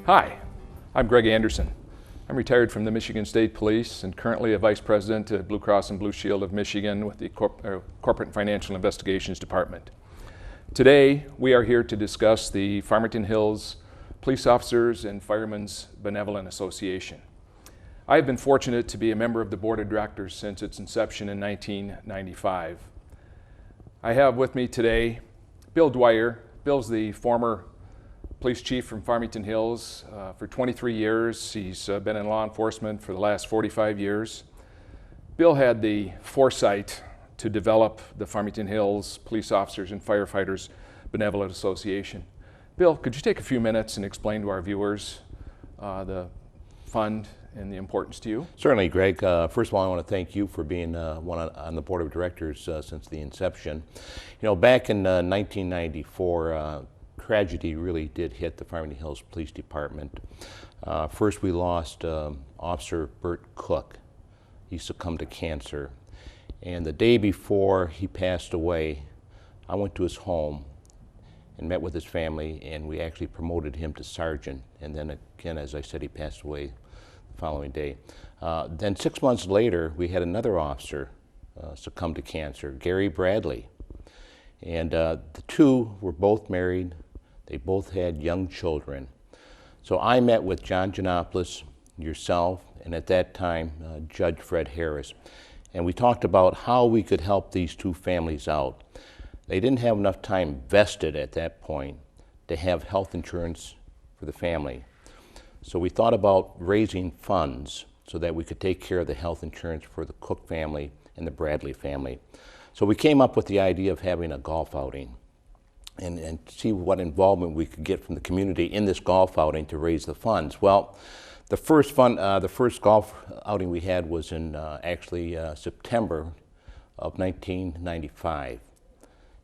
Hi, I'm Greg Anderson. I'm retired from the Michigan State Police and currently a Vice President at Blue Cross and Blue Shield of Michigan with the Corporate and Financial Investigations Department. Today, we are here to discuss the Farmington Hills Police Officers and Firemen's Benevolent Association. I have been fortunate to be a member of the Board of Directors since its inception in 1995. I have with me today Bill Dwyer. Bill's the former police chief from Farmington Hills for 23 years. He's been in law enforcement for the last 45 years. Bill had the foresight to develop the Farmington Hills Police Officers and Firefighters Benevolent Association. Bill, could you take a few minutes and explain to our viewers the fund and the importance to you? Certainly, Greg. First of all, I want to thank you for being on the board of directors since the inception. You know, back in 1994, tragedy really did hit the Farmington Hills Police Department. First, we lost Officer Bert Cook. He succumbed to cancer. And the day before he passed away, I went to his home and met with his family, and we actually promoted him to sergeant. And then again, as I said, he passed away the following day. Then 6 months later, we had another officer succumb to cancer, Gary Bradley. And the two were both married. They both had young children. So I met with John Janopoulos, yourself, and at that time, Judge Fred Harris. And we talked about how we could help these two families out. They didn't have enough time vested at that point to have health insurance for the family. So we thought about raising funds so that we could take care of the health insurance for the Cook family and the Bradley family. So we came up with the idea of having a golf outing and see what involvement we could get from the community in this golf outing to raise the funds. Well, the first golf outing we had was in actually September of 1995.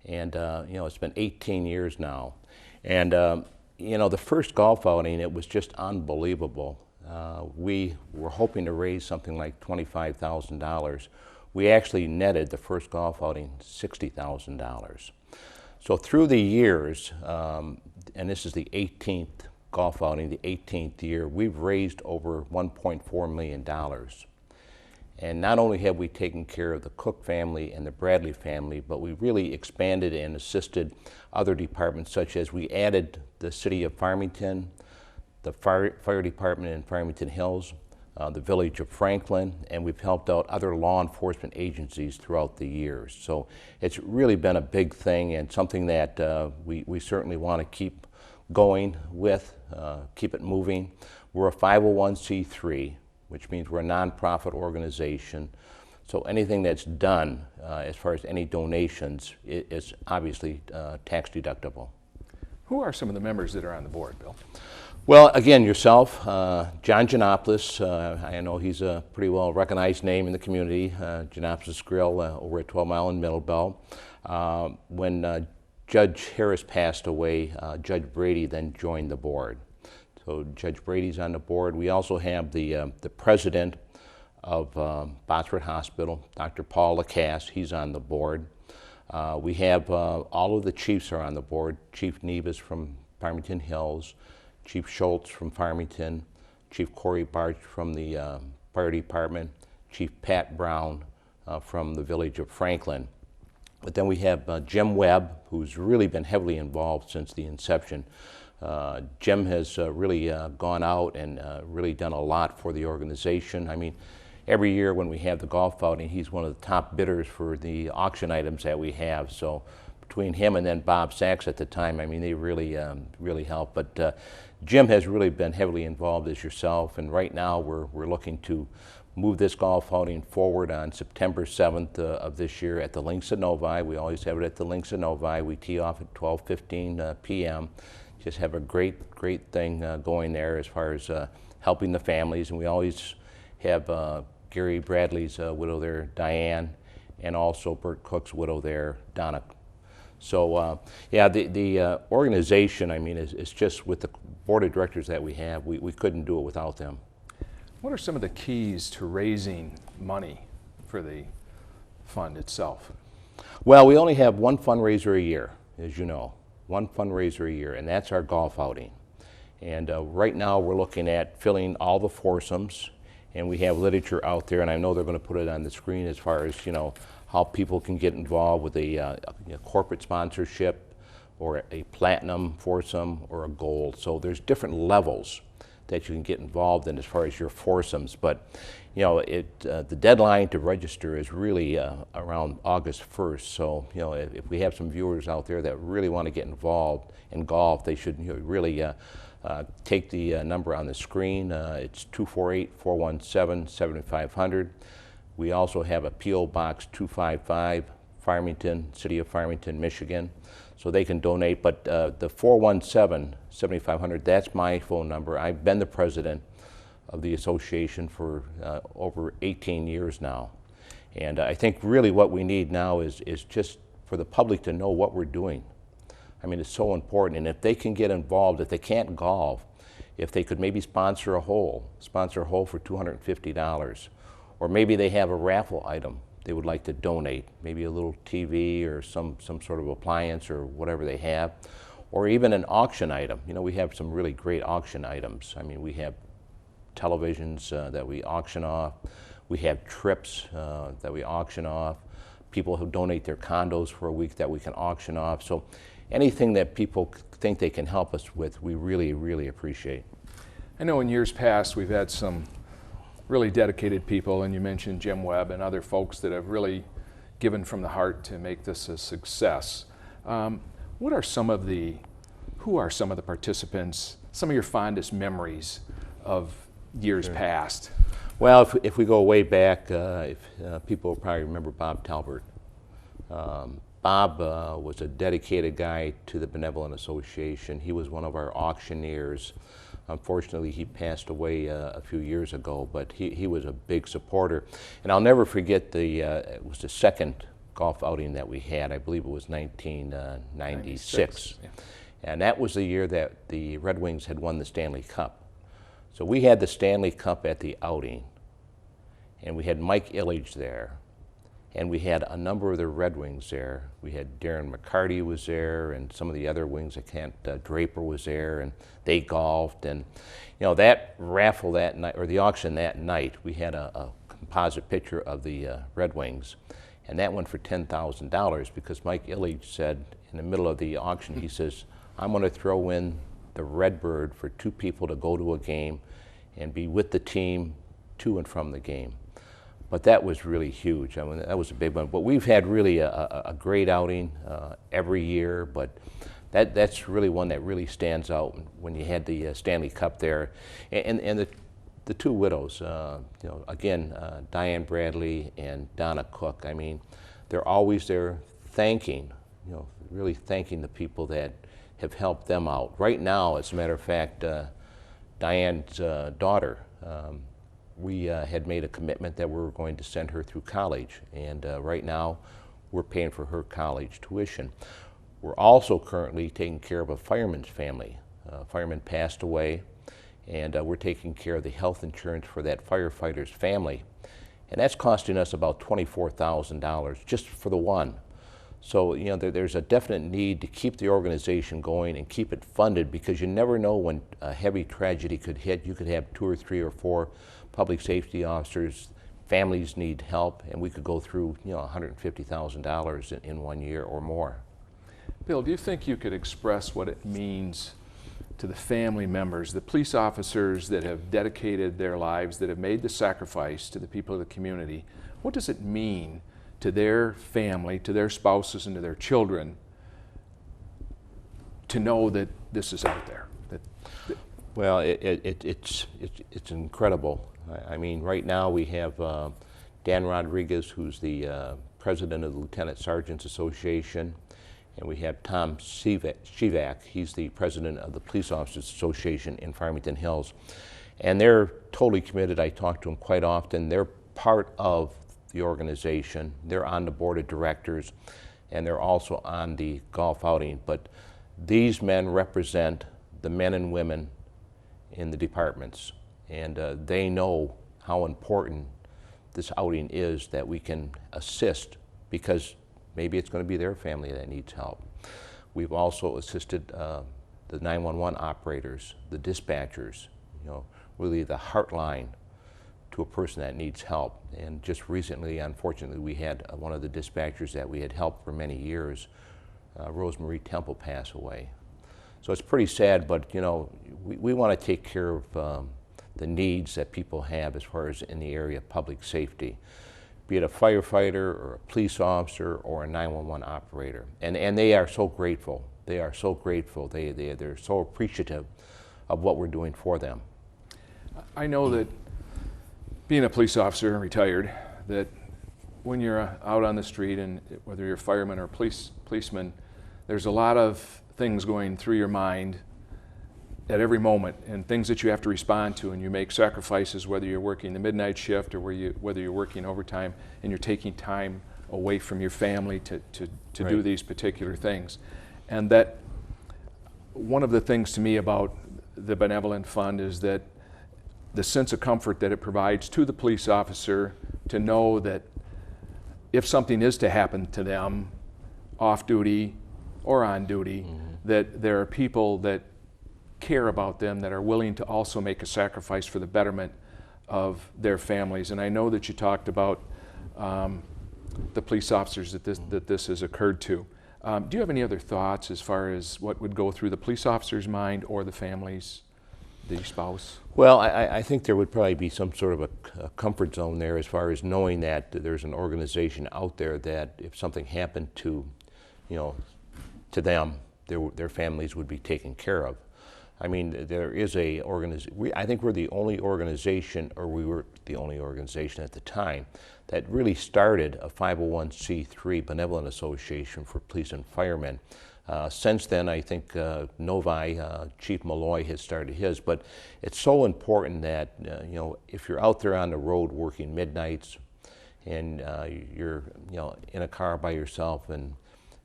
And you know, it's been 18 years now. And you know, the first golf outing, it was just unbelievable. We were hoping to raise something like $25,000. We actually netted the first golf outing $60,000. So through the years, and this is the 18th golf outing, the 18th year, we've raised over $1.4 million. And not only have we taken care of the Cook family and the Bradley family, but we really expanded and assisted other departments, such as we added the city of Farmington, the fire department in Farmington Hills, the village of Franklin, and we've helped out other law enforcement agencies throughout the years. So it's really been a big thing and something that we certainly want to keep going with, keep it moving. We're a 501c3, which means we're a nonprofit organization. So anything that's done as far as any donations is obviously tax deductible. Who are some of the members that are on the board, Bill? Well, again, yourself, John Janopoulos. I know he's a pretty well recognized name in the community, Janopoulos Grill over at 12 Mile and Middlebelt. When Judge Harris passed away, Judge Brady then joined the board. So Judge Brady's on the board. We also have the president of Botsford Hospital, Dr. Paul Lacasse. He's on the board. We have all of the chiefs are on the board. Chief Nevis from Farmington Hills, Chief Schultz from Farmington, Chief Corey Barch from the fire department, Chief Pat Brown from the village of Franklin. But then we have Jim Webb, who's really been heavily involved since the inception. Jim has really gone out and really done a lot for the organization. I mean, every year when we have the golf outing, he's one of the top bidders for the auction items that we have. So between him and then Bob Sachs at the time, I mean, they really, really help. But Jim has really been heavily involved as yourself, and right now we're looking to move this golf outing forward on September 7th of this year at the Links at Novi. We always have it at the Links at Novi. We tee off at 12:15 p.m. Just have a great thing going there as far as helping the families, and we always have Gary Bradley's widow there, Diane, and also Bert Cook's widow there, Donna. So yeah, the organization, I mean, is just with the board of directors that we have, we couldn't do it without them. What are some of the keys to raising money for the fund itself? Well, we only have one fundraiser a year, as you know, one fundraiser a year, and that's our golf outing. And right now we're looking at filling all the foursomes, and we have literature out there, and I know they're going to put it on the screen as far as, how people can get involved with a corporate sponsorship or a platinum foursome or a gold. So there's different levels that you can get involved in as far as your foursomes. But the deadline to register is really around August 1st. So if we have some viewers out there that really want to get involved in golf, they should really take the number on the screen. It's 248-417-7500. We also have a P.O. Box 255, Farmington, City of Farmington, Michigan. So they can donate, but the 417-7500, that's my phone number. I've been the president of the association for over 18 years now. And I think really what we need now is just for the public to know what we're doing. I mean, it's so important, and if they can get involved, if they can't golf, if they could maybe sponsor a hole for $250, or maybe they have a raffle item they would like to donate, maybe a little TV or some sort of appliance or whatever they have, or even an auction item. We have some really great auction items. I mean, we have televisions that we auction off, we have trips that we auction off, people who donate their condos for a week that we can auction off. So anything that people think they can help us with, we really, really appreciate. I know in years past we've had some really dedicated people, and you mentioned Jim Webb and other folks that have really given from the heart to make this a success. Who are some of the participants, some of your fondest memories of years past? Well, if we go way back, people probably remember Bob Talbert. Bob was a dedicated guy to the Benevolent Association. He was one of our auctioneers. Unfortunately, he passed away a few years ago, but he was a big supporter. And I'll never forget it was the second golf outing that we had. I believe it was 1996. Yeah. And that was the year that the Red Wings had won the Stanley Cup. So we had the Stanley Cup at the outing, and we had Mike Ilitch there, and we had a number of the Red Wings there. We had Darren McCarty was there, and some of the other wings, Draper was there, and they golfed. And that raffle that night, or the auction that night, we had a composite picture of the Red Wings, and that went for $10,000 because Mike Ilitch said in the middle of the auction, he says, I'm going to throw in the Redbird for 2 people to go to a game and be with the team to and from the game. But that was really huge. I mean, that was a big one. But we've had really a great outing every year, but that's really one that really stands out when you had the Stanley Cup there. And the 2 widows, again, Diane Bradley and Donna Cook. I mean, they're always there really thanking the people that have helped them out. Right now, as a matter of fact, Diane's daughter, we had made a commitment that we were going to send her through college, and right now we're paying for her college tuition. We're also currently taking care of a fireman's family. A fireman passed away, and we're taking care of the health insurance for that firefighter's family, and that's costing us about $24,000 just for the one. So there's a definite need to keep the organization going and keep it funded, because you never know when a heavy tragedy could hit. You could have 2 or 3 or 4 public safety officers, families need help, and we could go through $150,000 in 1 year or more. Bill, do you think you could express what it means to the family members, the police officers that have dedicated their lives, that have made the sacrifice to the people of the community? What does it mean to their family, to their spouses, and to their children to know that this is out there? Well, it's incredible. I mean, right now we have Dan Rodriguez, who's the president of the Lieutenant Sergeants Association, and we have Tom Shivak. He's the president of the Police Officers Association in Farmington Hills. And they're totally committed. I talk to them quite often. They're part of the organization. They're on the board of directors, and they're also on the golf outing. But these men represent the men and women in the departments, and they know how important this outing is, that we can assist, because maybe it's going to be their family that needs help. We've also assisted the the 911 operators, the dispatchers, really the heartline to a person that needs help. And just recently, unfortunately, we had one of the dispatchers that we had helped for many years, Rosemarie Temple, pass away. So it's pretty sad, but we want to take care of the needs that people have as far as in the area of public safety, be it a firefighter or a police officer or a 911 operator. And they are so grateful. They are so grateful. They're so appreciative of what we're doing for them. I know that being a police officer, retired, that when you're out on the street, and whether you're a fireman or a policeman, there's a lot of things going through your mind at every moment, and things that you have to respond to, and you make sacrifices, whether you're working the midnight shift or whether you're working overtime, and you're taking time away from your family to Right. do these particular things. And that one of the things to me about the Benevolent Fund is that the sense of comfort that it provides to the police officer to know that if something is to happen to them, off duty or on duty, that there are people that care about them, that are willing to also make a sacrifice for the betterment of their families. And I know that you talked about the police officers that this has occurred to. Do you have any other thoughts as far as what would go through the police officer's mind or the family's, the spouse? Well, I think there would probably be some sort of a comfort zone there as far as knowing that there's an organization out there that if something happened to them, their families would be taken care of. I mean, there is a I think we're the only organization, or we were the only organization at the time, that really started a 501c3 benevolent association for police and firemen. Since then, I think Novi, Chief Malloy has started his, but it's so important that, if you're out there on the road working midnights and you're, in a car by yourself, and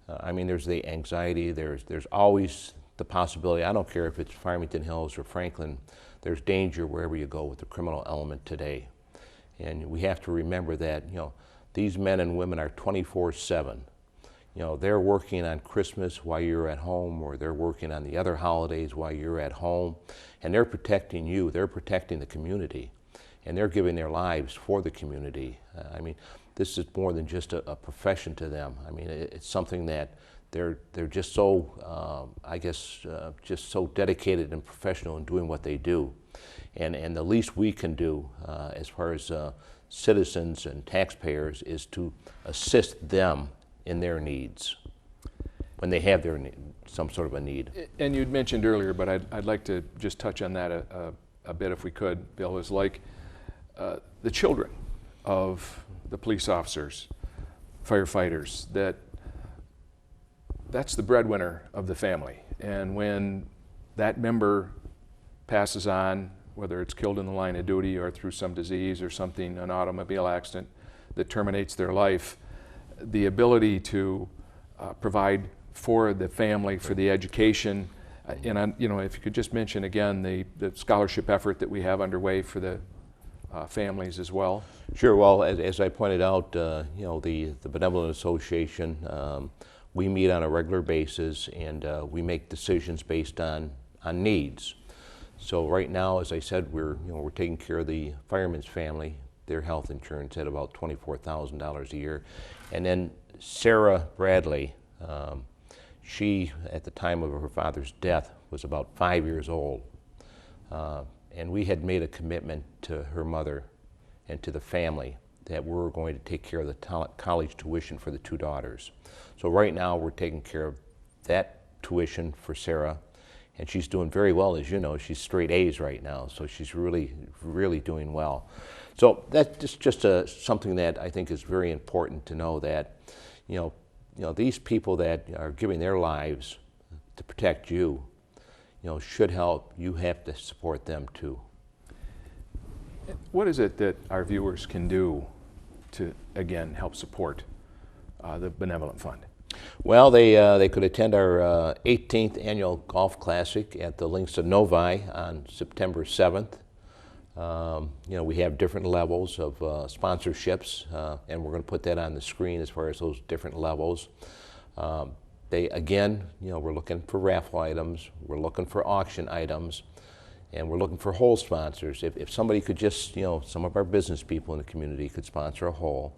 I mean, there's the anxiety, there's always the possibility, I don't care if it's Farmington Hills or Franklin, there's danger wherever you go with the criminal element today. And we have to remember that, these men and women are 24/7. They're working on Christmas while you're at home, or they're working on the other holidays while you're at home, and they're protecting you, they're protecting the community, and they're giving their lives for the community. I mean, this is more than just a profession to them. I mean, it's something that they're just so, just so dedicated and professional in doing what they do. And the least we can do as far as citizens and taxpayers is to assist them in their needs when they have some sort of a need. And you'd mentioned earlier, but I'd like to just touch on that a bit if we could, Bill, is like the children of the police officers, firefighters, that's the breadwinner of the family. And when that member passes on, whether it's killed in the line of duty or through some disease or something, an automobile accident that terminates their life, the ability to provide for the family, for the education, and if you could just mention again the scholarship effort that we have underway for the families as well. Sure. Well, as I pointed out, the Benevolent Association, we meet on a regular basis, and we make decisions based on needs. So right now, as I said, we're taking care of the fireman's family, their health insurance at about $24,000 a year. And then Sarah Bradley, she, at the time of her father's death, was about 5 years old. And we had made a commitment to her mother and to the family that we were going to take care of the college tuition for the two daughters. So right now we're taking care of that tuition for Sarah, and she's doing very well. As you know, she's straight A's right now, so she's really, really doing well. So that's just something that I think is very important to know, that these people that are giving their lives to protect you, should help. You have to support them too. What is it that our viewers can do to, again, help support the Benevolent Fund? Well, they could attend our 18th annual golf classic at the links of Novi on September 7th. We have different levels of sponsorships, and we're going to put that on the screen as far as those different levels. Again, we're looking for raffle items, we're looking for auction items, and we're looking for hole sponsors. If somebody could just, some of our business people in the community could sponsor a hole,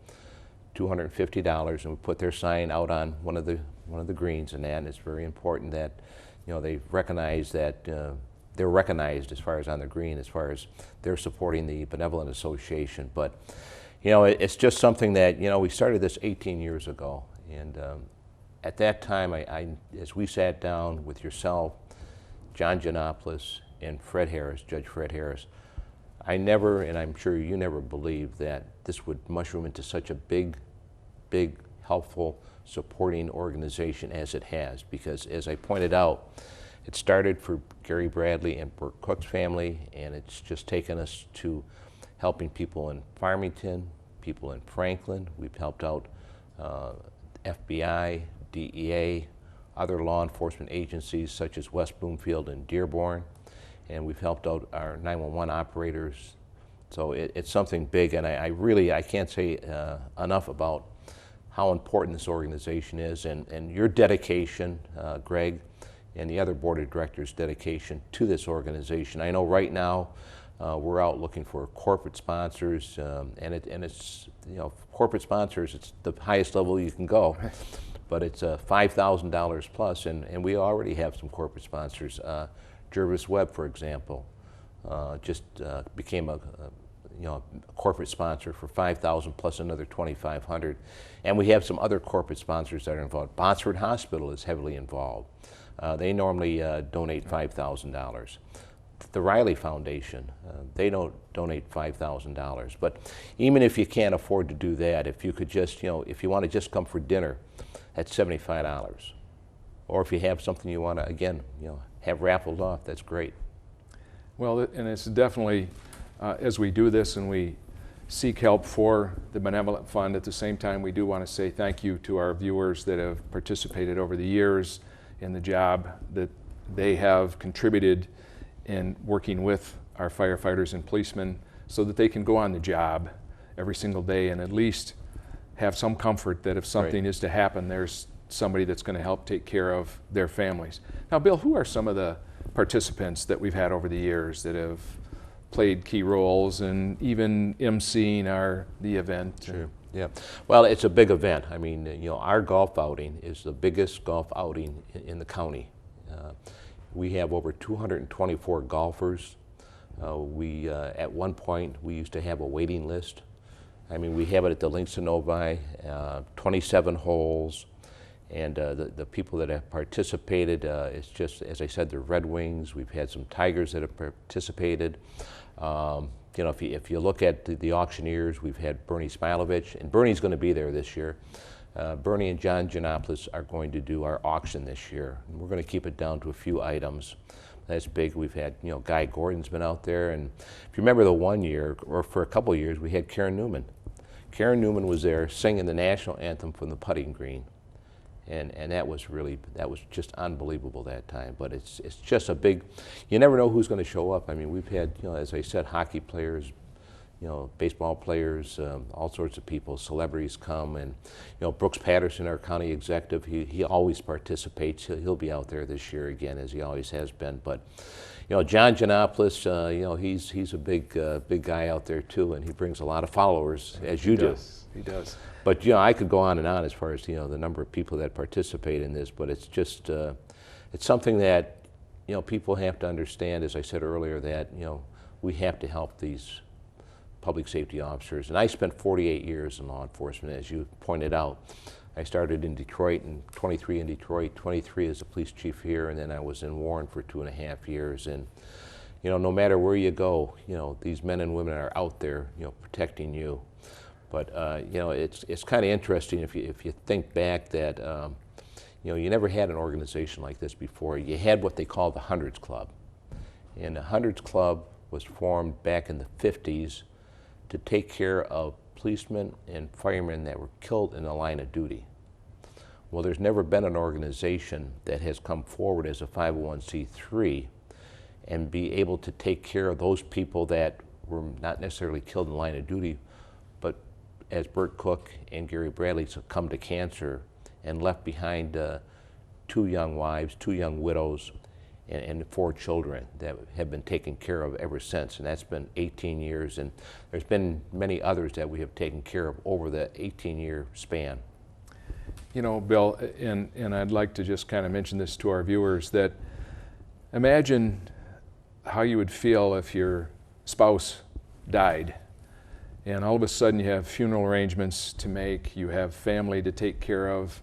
$250, and we put their sign out on one of the greens, and it's very important that they recognize that they're recognized as far as on the green, as far as they're supporting the Benevolent Association. But it's just something that we started this 18 years ago, and at that time, as we sat down with yourself, John Giannopoulos, and Fred Harris, Judge Fred Harris, I never, and I'm sure you never believed that this would mushroom into such a big, helpful, supporting organization as it has. Because as I pointed out, it started for Gary Bradley and Burt Cook's family, and it's just taken us to helping people in Farmington, people in Franklin. We've helped out F.P.B.A, DEA, other law enforcement agencies such as West Bloomfield and Dearborn, and we've helped out our 911 operators. So it's something big, and I can't say enough about how important this organization is, and your dedication, Greg, and the other board of directors' dedication to this organization. I know right now we're out looking for corporate sponsors, and it's corporate sponsors. It's the highest level you can go, but it's $5,000 plus, and we already have some corporate sponsors. Jervis Webb, for example, just became a corporate sponsor for $5,000 plus another $2,500, and we have some other corporate sponsors that are involved. Botsford Hospital is heavily involved. They normally donate $5,000. The Riley Foundation, they don't donate $5,000. But even if you can't afford to do that, if you could just, if you want to just come for dinner, that's $75. Or if you have something you want to, again, have raffled off, that's great. Well, and it's definitely, as we do this and we seek help for the Benevolent Fund, at the same time we do want to say thank you to our viewers that have participated over the years in the job that they have contributed in working with our firefighters and policemen so that they can go on the job every single day and at least have some comfort that if something is to happen, there's somebody that's going to help take care of their families. Now, Bill, who are some of the participants that we've had over the years that have played key roles and even emceeing the event? Sure. Yeah. Well, it's a big event. I mean, our golf outing is the biggest golf outing in the county. We have over 224 golfers. At one point, we used to have a waiting list. I mean, we have it at the Links of Novi, 27 holes. And the people that have participated, it's just, as I said, the Red Wings. We've had some Tigers that have participated. If you look at the auctioneers, we've had Bernie Smilovich, and Bernie's going to be there this year. Bernie and John Giannopoulos are going to do our auction this year. And we're going to keep it down to a few items. That's big. We've had, Guy Gordon's been out there. And if you remember the one year, or for a couple of years, we had Karen Newman. Karen Newman was there singing the national anthem from the putting green. And that was just unbelievable that time. But it's just a big, you never know who's going to show up. I mean, we've had, as I said, hockey players, baseball players, all sorts of people, celebrities come. And, Brooks Patterson, our county executive, he always participates. He'll be out there this year again, as he always has been. But, John Giannopoulos, he's a big guy out there too, and he brings a lot of followers, as you do. He does. But I could go on and on as far as the number of people that participate in this. But it's just it's something that people have to understand. As I said earlier, that we have to help these public safety officers. And I spent 48 years in law enforcement, as you pointed out. I started in Detroit, and 23 in Detroit, 23 as a police chief here, and then I was in Warren for 2.5 years. And no matter where you go, these men and women are out there, protecting you. But it's kind of interesting if you think back that you never had an organization like this before. You had what they call the Hundreds Club, and the Hundreds Club was formed back in the 50s to take care of policemen and firemen that were killed in the line of duty. Well, there's never been an organization that has come forward as a 501c3 and be able to take care of those people that were not necessarily killed in the line of duty, but as Burt Cook and Gary Bradley succumbed to cancer and left behind 2 young wives, 2 young widows, and 4 children that have been taken care of ever since, and that's been 18 years, and there's been many others that we have taken care of over the 18-year span. You know, Bill, and I'd like to just kind of mention this to our viewers, that imagine how you would feel if your spouse died, and all of a sudden you have funeral arrangements to make, you have family to take care of,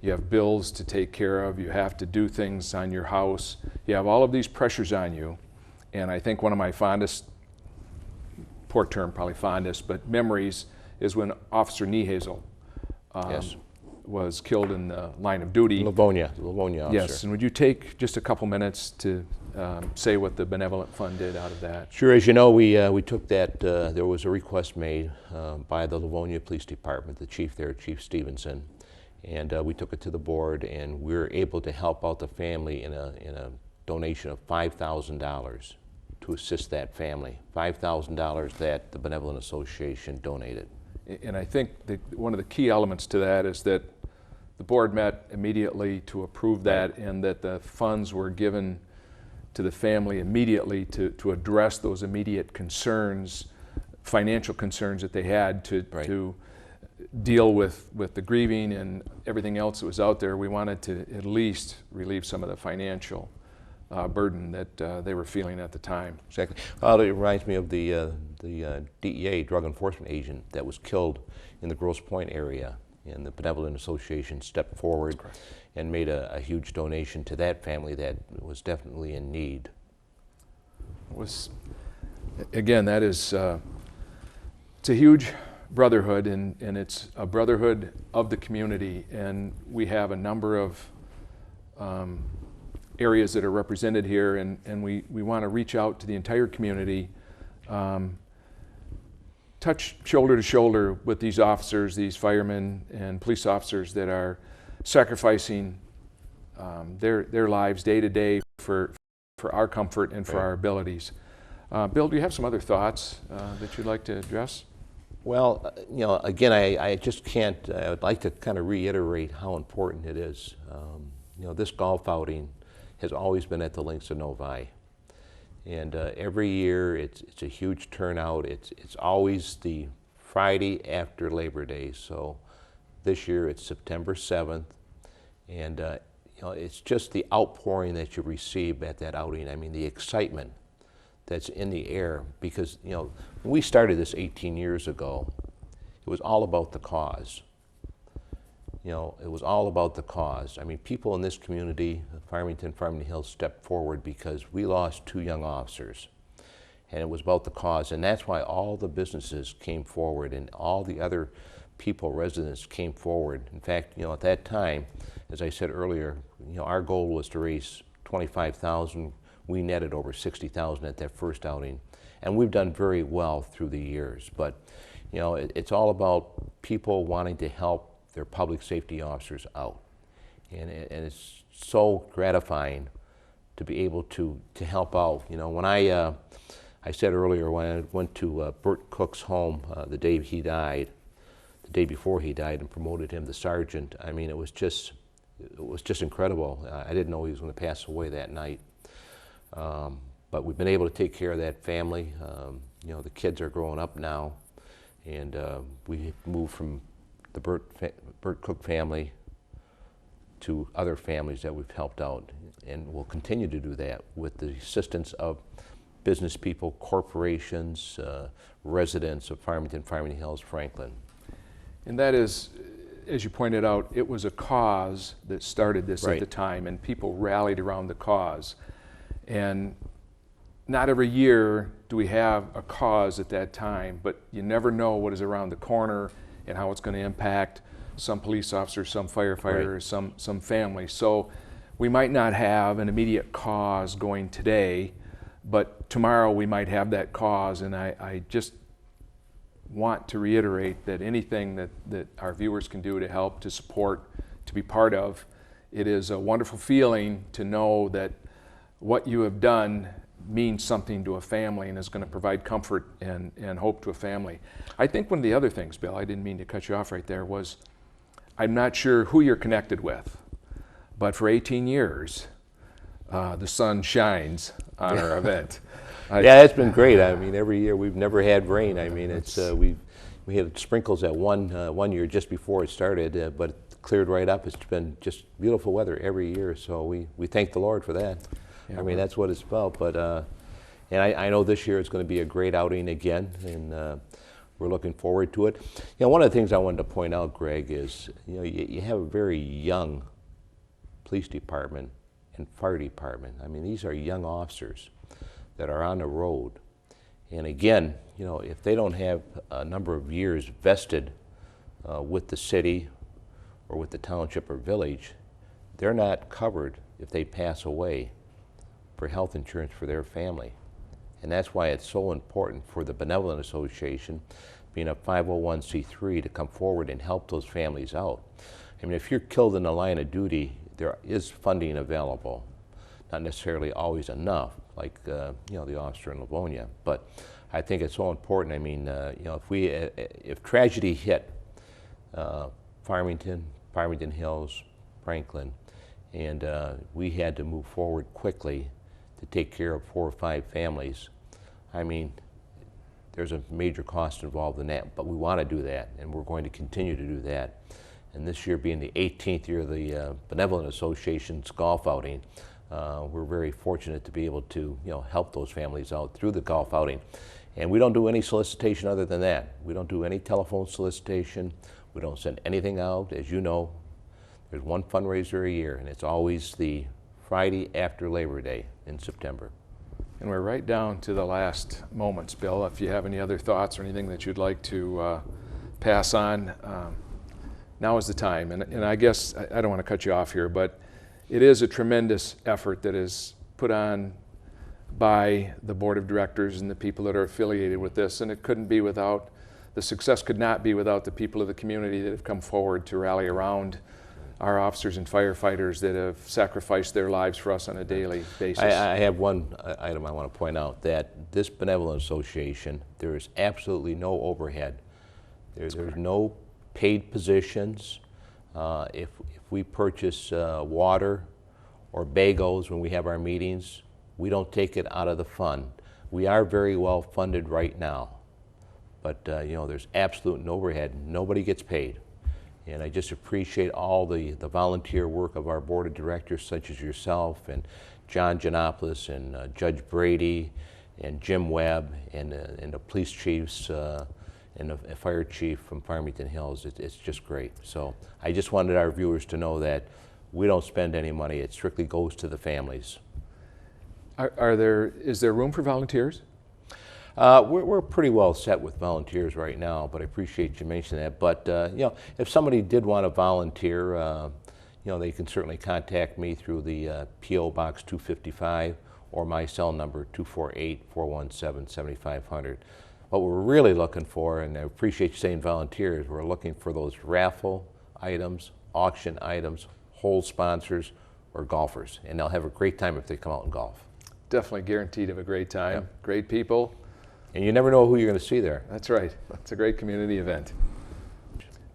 you have bills to take care of, you have to do things on your house, you have all of these pressures on you. And I think one of my fondest, poor term probably fondest, but memories is when Officer Hazel Yes. was killed in the line of duty. Livonia officer. Yes, and would you take just a couple minutes to say what the Benevolent Fund did out of that? Sure. As you know, we took that, there was a request made by the Livonia Police Department, the chief there, Chief Stevenson, and we took it to the board, and we were able to help out the family in a donation of $5,000 to assist that family. $5,000 that the Benevolent Association donated. And I think one of the key elements to that is that the board met immediately to approve that, and that the funds were given to the family immediately to address those immediate concerns, financial concerns that they had to deal with the grieving and everything else that was out there. We wanted to at least relieve some of the financial burden that they were feeling at the time. Exactly. Well, it reminds me of the DEA, Drug Enforcement Agent, that was killed in the Grosse Pointe area, and the Benevolent Association stepped forward and made a huge donation to that family that was definitely in need. Again, that is, it's a huge brotherhood, and it's a brotherhood of the community, and we have a number of areas that are represented here, and we want to reach out to the entire community, touch shoulder to shoulder with these officers, these firemen and police officers that are sacrificing their lives day to day for our comfort and for our abilities. Bill, do you have some other thoughts that you'd like to address? Well, you know, again, I just can't, I would like to kind of reiterate how important it is. You know, this golf outing has always been at the Links of Novi. And every year it's a huge turnout. It's always the Friday after Labor Day. So this year it's September 7th. And you know, it's just the outpouring that you receive at that outing. I mean, the excitement that's in the air, because, you know, when we started this 18 years ago, it was all about the cause. You know, it was all about the cause. I mean, people in this community, Farmington Hills, stepped forward because we lost 2 young officers, and it was about the cause. And that's why all the businesses came forward, and all the other people, residents, came forward. In fact, you know, at that time, as I said earlier, you know, our goal was to raise $25,000. We netted over $60,000 at that first outing, and we've done very well through the years. But, you know, it's all about people wanting to help their public safety officers out, and it's so gratifying to be able to help out. You know, when I said earlier, when I went to Bert Cook's home the day he died, the day before he died, and promoted him to sergeant, I mean, it was just incredible. I didn't know he was going to pass away that night. But we've been able to take care of that family. You know, the kids are growing up now, and we moved from the Bert Cook family to other families that we've helped out, and we'll continue to do that with the assistance of business people, corporations, residents of Farmington Hills, Franklin. And that is, as you pointed out, it was a cause that started this at the time, and people rallied around the cause. And not every year do we have a cause at that time, but you never know what is around the corner and how it's going to impact some police officers, some firefighters, some families. So we might not have an immediate cause going today, but tomorrow we might have that cause. And I just want to reiterate that anything that our viewers can do to help, to support, to be part of, it is a wonderful feeling to know that what you have done means something to a family and is going to provide comfort and hope to a family. I think one of the other things, Bill, I didn't mean to cut you off right there, was I'm not sure who you're connected with, but for 18 years, the sun shines on our event. Yeah, it's been great. I mean, every year we've never had rain. I mean, it's we had sprinkles at one year just before it started, but it cleared right up. It's been just beautiful weather every year, so we thank the Lord for that. Yeah, I mean, that's what it's about. But and I know this year is going to be a great outing again, and we're looking forward to it. You know, one of the things I wanted to point out, Greg, is you have a very young police department and fire department. I mean, these are young officers that are on the road. And again, if they don't have a number of years vested with the city or with the township or village, they're not covered if they pass away for health insurance for their family. And that's why it's so important for the Benevolent Association, being a 501c3, to come forward and help those families out. I mean, if you're killed in the line of duty, there is funding available. Not necessarily always enough, like the officer in Livonia, but I think it's so important. I mean, if tragedy hit Farmington Hills, Franklin, and we had to move forward quickly to take care of 4 or 5 families, I mean, there's a major cost involved in that, but we want to do that, and we're going to continue to do that. And this year being the 18th year of the Benevolent Association's golf outing, we're very fortunate to be able to help those families out through the golf outing. And we don't do any solicitation other than that. We don't do any telephone solicitation. We don't send anything out. As you know, there's one fundraiser a year, and it's always the Friday after Labor Day in September. And we're right down to the last moments, Bill. If you have any other thoughts or anything that you'd like to pass on, now is the time. And I guess, I don't want to cut you off here, but it is a tremendous effort that is put on by the board of directors and the people that are affiliated with this, and it couldn't be without, the success could not be without the people of the community that have come forward to rally around our officers and firefighters that have sacrificed their lives for us on a daily basis. I have one item I want to point out, that this Benevolent Association, there is absolutely no overhead. There's no paid positions. If we purchase water or bagels when we have our meetings, we don't take it out of the fund. We are very well funded right now, but there's absolute no overhead. Nobody gets paid. And I just appreciate all the volunteer work of our board of directors, such as yourself and John Janopoulos and Judge Brady and Jim Webb and the police chiefs and the fire chief from Farmington Hills. It's just great. So I just wanted our viewers to know that we don't spend any money. It strictly goes to the families. Is there room for volunteers? We're pretty well set with volunteers right now, but I appreciate you mentioning that. But if somebody did want to volunteer, they can certainly contact me through the P.O. Box 255 or my cell number 248-417-7500. What we're really looking for, and I appreciate you saying volunteers, we're looking for those raffle items, auction items, hole sponsors, or golfers, and they'll have a great time if they come out and golf. Definitely guaranteed of a great time. Yep. Great people. And you never know who you're going to see there. That's right. It's a great community event.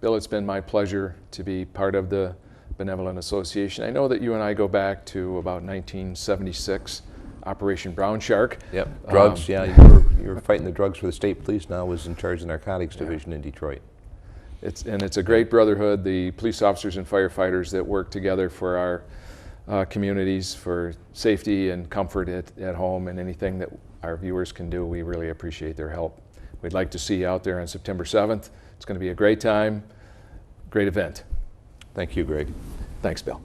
Bill, it's been my pleasure to be part of the Benevolent Association. I know that you and I go back to about 1976, Operation Brown Shark. Yep. Drugs, yeah. You were fighting the drugs for the state police. Now was in charge of the narcotics division in Detroit. It's a great brotherhood. The police officers and firefighters that work together for our communities, for safety and comfort at home, and anything that our viewers can do, we really appreciate their help. We'd like to see you out there on September 7th. It's going to be a great time, great event. Thank you, Greg. Thanks, Bill.